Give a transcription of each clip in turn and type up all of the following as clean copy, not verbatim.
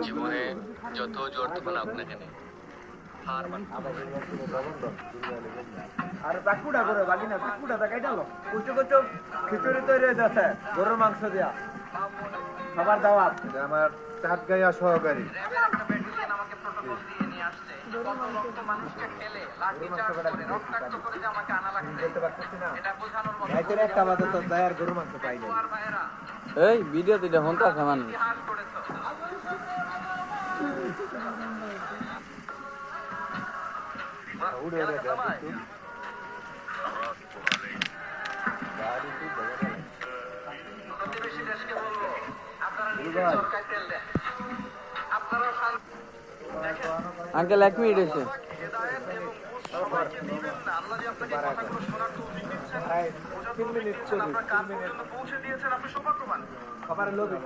জীবনে যত জোর তখন আপনাকে নেই আর চাকুটা করে বাকি না চাকুটা তা কাইটালো কুচু কুচু খিচুড়ি তৈরি হয়ে যাচ্ছে গরুর মাংস দিয়া সবার দাওয়াত আমার চাট গাইয়া সহকারী একটা বাদে তো দায়ার গরুর মাংস পাই না এই ভিডিওতে দেখুন তো আছে মানুষ আঙ্কেল 1 মিনিট এসে খাবারের লোভে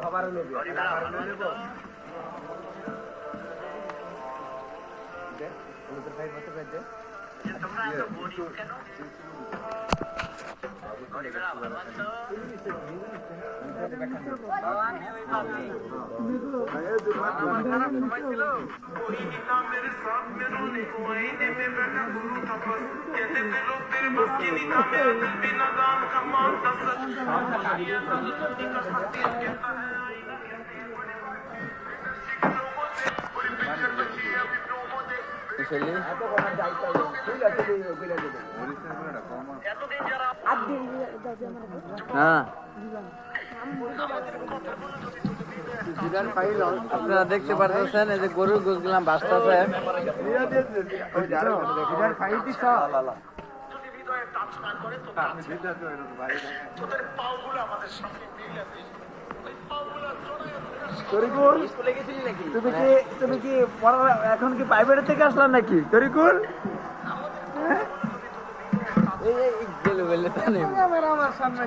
হ্যাঁ আপনারা দেখতে পাচ্ছেন এই যে গরুর গোশগুলা বাঁচতেছে তুমি কি এখন কি প্রাইভেট থেকে আসলাম নাকি তরিকুল এই গেলে বললে তা নেই আমার সামনে